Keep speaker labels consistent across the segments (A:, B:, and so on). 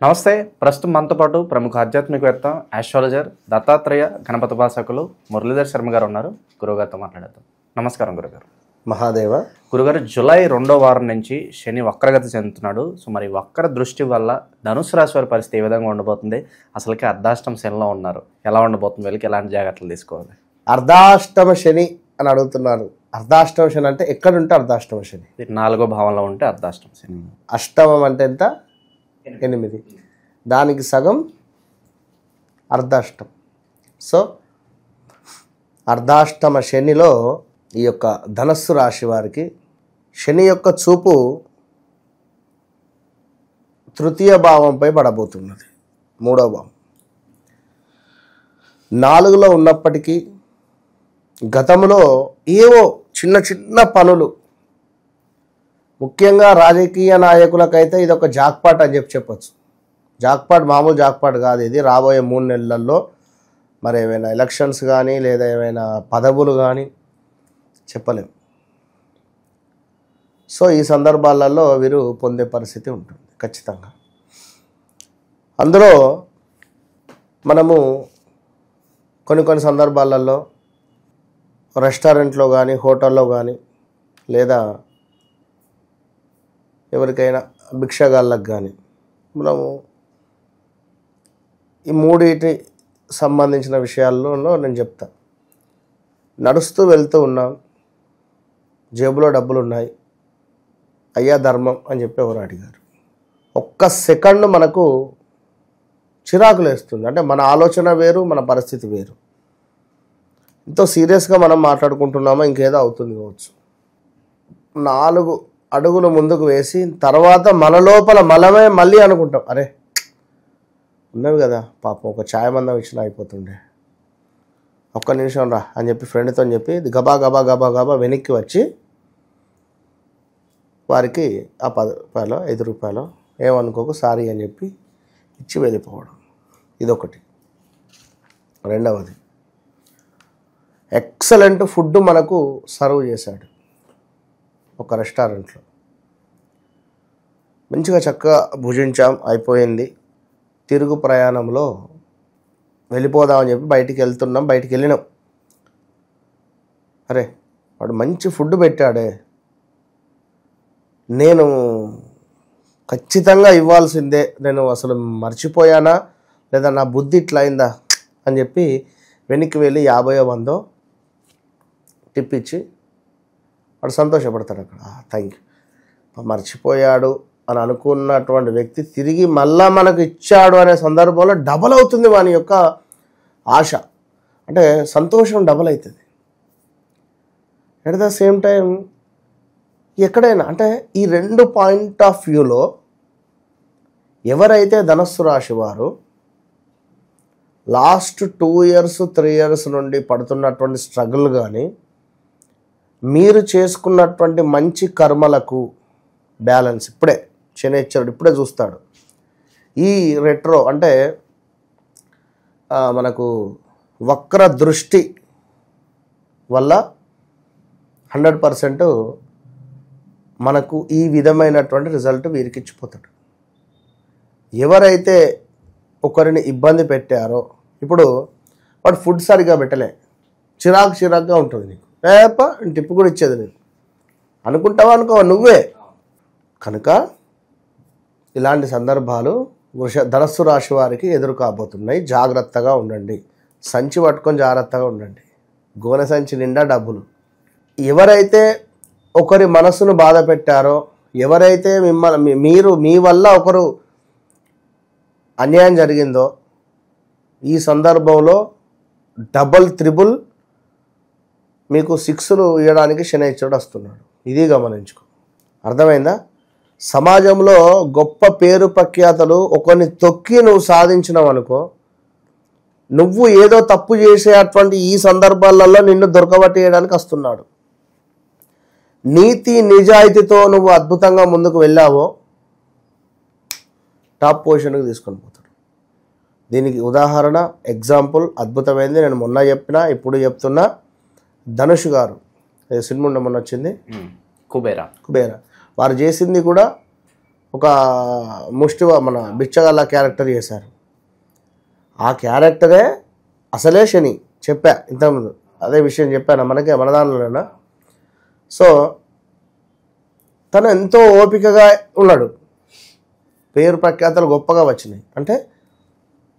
A: నమస్తే. ప్రస్తుతం మనతో పాటు ప్రముఖ ఆధ్యాత్మికవేత్త, ఆస్ట్రాలజర్, దత్తాత్రేయ గణపతోపాసకులు మురళీధర్ శర్మ గారు ఉన్నారు. గురువుగారితో మాట్లాడేద్దాం. నమస్కారం గురుగారు.
B: మహాదేవ.
A: గురుగారు, జూలై 2వ వారం నుంచి శని వక్రగతి చెందుతున్నాడు. సో మరి వక్ర దృష్టి వల్ల ధనుసు రాశి వారి పరిస్థితి ఏ విధంగా ఉండబోతుంది? అసలుకి అర్ధాష్టమ శనిలో ఉన్నారు, ఎలా ఉండబోతుంది? వీళ్ళకి ఎలాంటి జాగ్రత్తలు తీసుకోవాలి?
B: అర్ధాష్టమ శని అని అడుగుతున్నారు. అర్ధాష్టమ శని అంటే ఎక్కడుంటే అర్ధాష్టమ శని?
A: 4వ భావంలో ఉంటే అర్ధాష్టమ శని.
B: అష్టమం అంటే ఎంత? 8. దానికి సగం అర్ధాష్టం. సో అర్ధాష్టమ శనిలో ఈ యొక్క ధనస్సు రాశి వారికి శని యొక్క చూపు తృతీయ భావంపై పడబోతున్నది. 3వ భావం 4లో ఉన్నప్పటికీ గతంలో ఏవో చిన్న చిన్న పనులు, ముఖ్యంగా రాజకీయ నాయకులకైతే ఇది ఒక జాక్పాట్ అని చెప్పొచ్చు. జాక్పాట్ మామూలు జాక్పాట్ కాదు ఇది. రాబోయే 3 నెలల్లో మరి ఏమైనా ఎలక్షన్స్ కానీ లేదా ఏమైనా పదవులు కానీ చెప్పలేం. సో ఈ సందర్భాలలో వీరు పొందే పరిస్థితి ఉంటుంది ఖచ్చితంగా. అందులో మనము కొన్ని సందర్భాలలో రెస్టారెంట్లో కానీ హోటల్లో కానీ లేదా ఎవరికైనా భిక్షగాళ్ళకు కానీ మనము ఈ మూడింటి సంబంధించిన విషయాల్లో నేను చెప్తా. నడుస్తూ వెళ్తూ ఉన్నాం, జేబులో డబ్బులు ఉన్నాయి, అయ్యా ధర్మం అని చెప్పి ఎవరు అడిగారు. ఒక్క సెకండ్ మనకు చిరాకులు వేస్తుంది. అంటే మన ఆలోచన వేరు, మన పరిస్థితి వేరు. ఎంతో సీరియస్గా మనం మాట్లాడుకుంటున్నామో ఇంకేదో అవుతుంది కావచ్చు. 4 అడుగులు ముందుకు వేసి తర్వాత మన లోపల మనమే మళ్ళీ అనుకుంటాం, అరే ఉన్నవి కదా పాపం, ఒక ఛాయ్ మందం ఇచ్చినా అయిపోతుండే, ఒక్క నిమిషం రా అని చెప్పి ఫ్రెండ్తో చెప్పి గబా గబా గబా గబా వెనక్కి వచ్చి వారికి ఆ 10 రూపాయలు 5 రూపాయలు ఏమనుకోకు సారీ అని చెప్పి ఇచ్చి వెళ్ళిపోవడం. ఇదొకటి. రెండవది, ఎక్సలెంట్ ఫుడ్ మనకు సర్వ్ చేశాడు ఒక రెస్టారెంట్లో. మంచిగా చక్కగా భుజించాం, అయిపోయింది. తిరుగు ప్రయాణంలో వెళ్ళిపోదామని చెప్పి బయటికి వెళ్ళినాం. అరే వాడు మంచి ఫుడ్ పెట్టాడే, నేను ఖచ్చితంగా ఇవ్వాల్సిందే, నేను అసలు మర్చిపోయానా లేదా నా బుద్ధి ఇట్లా అయిందా అని చెప్పి వెనక్కి వెళ్ళి 50 టిప్ ఇచ్చి వాడు సంతోషపడతాడు. అక్కడ థ్యాంక్ యూ, మర్చిపోయాడు అని అనుకున్నటువంటి వ్యక్తి తిరిగి మళ్ళా మనకు ఇచ్చాడు అనే సందర్భంలో డబల్ అవుతుంది వాని యొక్క ఆశ. అంటే సంతోషం డబల్ అవుతుంది. ఎట్ ద సేమ్ టైం ఎక్కడైనా అంటే ఈ 2 పాయింట్ ఆఫ్ వ్యూలో ఎవరైతే ధనస్సు రాశి వారు లాస్ట్ 2 years 3 years నుండి పడుతున్నటువంటి స్ట్రగుల్ కానీ మీరు చేసుకున్నటువంటి మంచి కర్మలకు బ్యాలెన్స్ ఇప్పుడే శనిశ్చరుడు ఇప్పుడే చూస్తాడు. ఈ రెట్రో అంటే మనకు వక్ర దృష్టి వల్ల 100% మనకు ఈ విధమైనటువంటి రిజల్ట్ వీరికి ఇచ్చిపోతాడు. ఎవరైతే ఒకరిని ఇబ్బంది పెట్టారో, ఇప్పుడు వాడు ఫుడ్ సరిగా పెట్టలే, చిరాకుగా ఉంటుంది నీకు, టిప్పు కూడా ఇచ్చేది నేను అనుకుంటావా అనుకో నువ్వే. కనుక ఇలాంటి సందర్భాలు ధనస్సు రాశి వారికి ఎదురు కాబోతున్నాయి. జాగ్రత్తగా ఉండండి. సంచి పట్టుకొని జాగ్రత్తగా ఉండండి. గోనె సంచి నిండా డబ్బులు. ఎవరైతే ఒకరి మనసును బాధ పెట్టారో, ఎవరైతే మీ వల్ల ఒకరు అన్యాయం జరిగిందో, ఈ సందర్భంలో డబల్ త్రిబుల్ మీకు 6లు ఇవ్వడానికి శనిశ్చరుడు వస్తున్నాడు. ఇది గమనించుకో. అర్థమైందా? సమాజంలో గొప్ప పేరు ప్రఖ్యాతలు ఒకరిని తొక్కి నువ్వు సాధించినావు అనుకో, నువ్వు ఏదో తప్పు చేసేటువంటి ఈ సందర్భాలలో నిన్ను దొరకబట్టేయడానికి వస్తున్నాడు. నీతి నిజాయితీతో నువ్వు అద్భుతంగా ముందుకు వెళ్ళావో టాప్ పొజిషన్కి తీసుకొని పోతాడు. దీనికి ఉదాహరణ ఎగ్జాంపుల్ అద్భుతమైంది. నేను మొన్న చెప్పినా ఇప్పుడు చెప్తున్నా. ధనుష్ గారు సినిమా మొన్న వచ్చింది,
A: కుబేరా.
B: వారు చేసింది కూడా ఒక ముష్టి మన బిచ్చగల్ల క్యారెక్టర్ చేశారు. ఆ క్యారెక్టరే అసలే శని. చెప్పా ఇంతకుముందు, అదే విషయం చెప్పాను మనకే మన దానిలోనైనా. సో తను ఎంతో ఓపికగా ఉన్నాడు, పేరు ప్రఖ్యాతలు గొప్పగా వచ్చినాయి. అంటే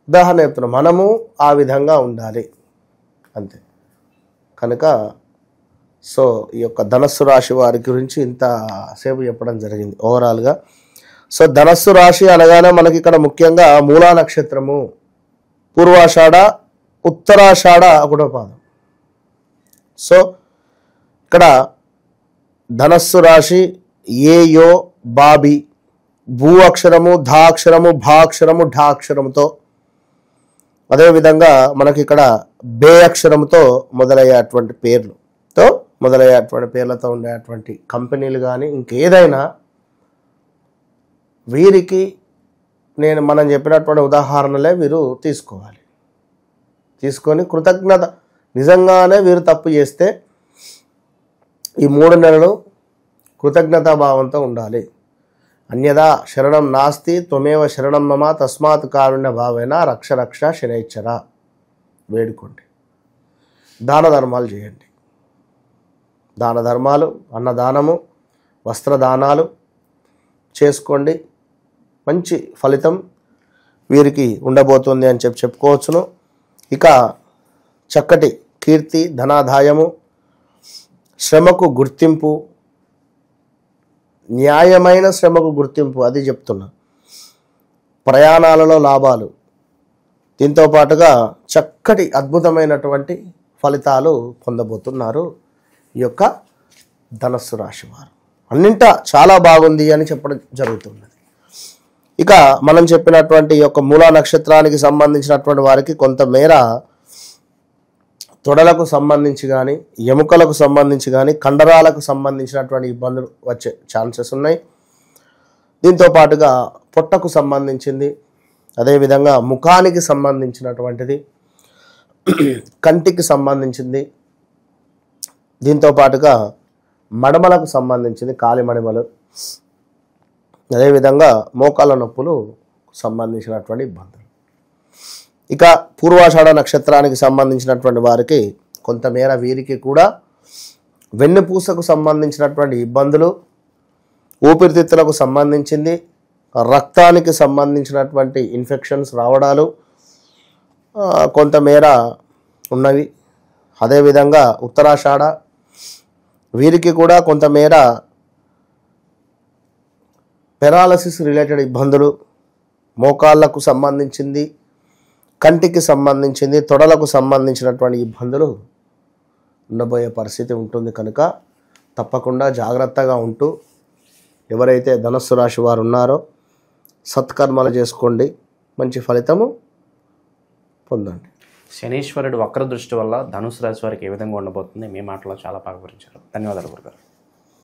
B: ఉదాహరణ చెప్తున్నాం, మనము ఆ విధంగా ఉండాలి అంతే. కనుక సో ఈ యొక్క ధనస్సు రాశి వారి గురించి ఇంతసేపు చెప్పడం జరిగింది ఓవరాల్గా. సో ధనస్సు రాశి అనగానే మనకి ఇక్కడ ముఖ్యంగా మూలా నక్షత్రము, పూర్వాషాఢ, ఉత్తరాషాఢ ఒకటో పాదం. సో ఇక్కడ ధనస్సు రాశి ఏ యో బాబి, భూ అక్షరము, ధా అక్షరము, భా అక్షరము, ఢా అక్షరముతో, అదేవిధంగా మనకి ఇక్కడ బే అక్షరముతో మొదలయ్యేటువంటి పేర్లతో ఉండేటువంటి కంపెనీలు కానీ ఇంకేదైనా వీరికి మనం చెప్పినటువంటి ఉదాహరణలే వీరు తీసుకోవాలి. తీసుకొని కృతజ్ఞత, నిజంగానే వీరు తప్పు చేస్తే ఈ 3 నెలలు కృతజ్ఞతా భావంతో ఉండాలి. అన్యదా శరణం నాస్తి త్వమేవ శరణం మమ తస్మాత్ కారుణ్య భావేన రక్ష రక్ష శనైచ్చర వేడుకోండి. దాన ధర్మాలు చేయండి. దాన ధర్మాలు, అన్నదానము, వస్త్రదానాలు చేసుకోండి. మంచి ఫలితం వీరికి ఉండబోతుంది అని చెప్పుకోవచ్చును. ఇక చక్కటి కీర్తి, ధనాదాయము, శ్రమకు గుర్తింపు, న్యాయమైన శ్రమకు గుర్తింపు, అది చెప్తున్నా. ప్రయాణాలలో లాభాలు, దీంతో పాటుగా చక్కటి అద్భుతమైనటువంటి ఫలితాలు పొందబోతున్నారు ఈ యొక్క ధనస్సు రాశి వారు. అన్నింటా చాలా బాగుంది అని చెప్పడం జరుగుతున్నది. ఇక మనం చెప్పినటువంటి ఈ యొక్క మూలా నక్షత్రానికి సంబంధించినటువంటి వారికి కొంతమేర తొడలకు సంబంధించి కానీ, ఎముకలకు సంబంధించి కానీ, కండరాలకు సంబంధించినటువంటి ఇబ్బందులు వచ్చే ఛాన్సెస్ ఉన్నాయి. దీంతో పాటుగా పొట్టకు సంబంధించింది, అదేవిధంగా ముఖానికి సంబంధించినటువంటిది, కంటికి సంబంధించింది, దీంతో పాటుగా మడమలకు సంబంధించింది, కాలి మడమలు, అదేవిధంగా మోకాళ్ళ నొప్పులు సంబంధించినటువంటి ఇబ్బందులు. ఇక పూర్వాషాఢ నక్షత్రానికి సంబంధించినటువంటి వారికి కొంతమేర వీరికి కూడా వెన్నుపూసకు సంబంధించినటువంటి ఇబ్బందులు, ఊపిరితిత్తులకు సంబంధించింది, రక్తానికి సంబంధించినటువంటి ఇన్ఫెక్షన్స్ రావడాలు కొంతమేర ఉన్నవి. అదేవిధంగా ఉత్తరాషాఢ వీరికి కూడా కొంతమేర పెరాలసిస్ రిలేటెడ్ ఇబ్బందులు, మోకాళ్ళకు సంబంధించింది, కంటికి సంబంధించింది, తొడలకు సంబంధించినటువంటి ఇబ్బందులు ఉండబోయే పరిస్థితి ఉంటుంది. కనుక తప్పకుండా జాగ్రత్తగా ఉంటూ ఎవరైతే ధనస్సు రాశి వారు ఉన్నారో సత్కర్మలు చేసుకోండి, మంచి ఫలితము పొందండి.
A: శనీశ్వరుడు వక్ర దృష్టి వల్ల ధనుసు రాశి వారికి ఏ విధంగా ఉండబోతుంది మీ మాటలో చాలా బాగా వివరించారు. ధన్యవాదాలు గురుగారు.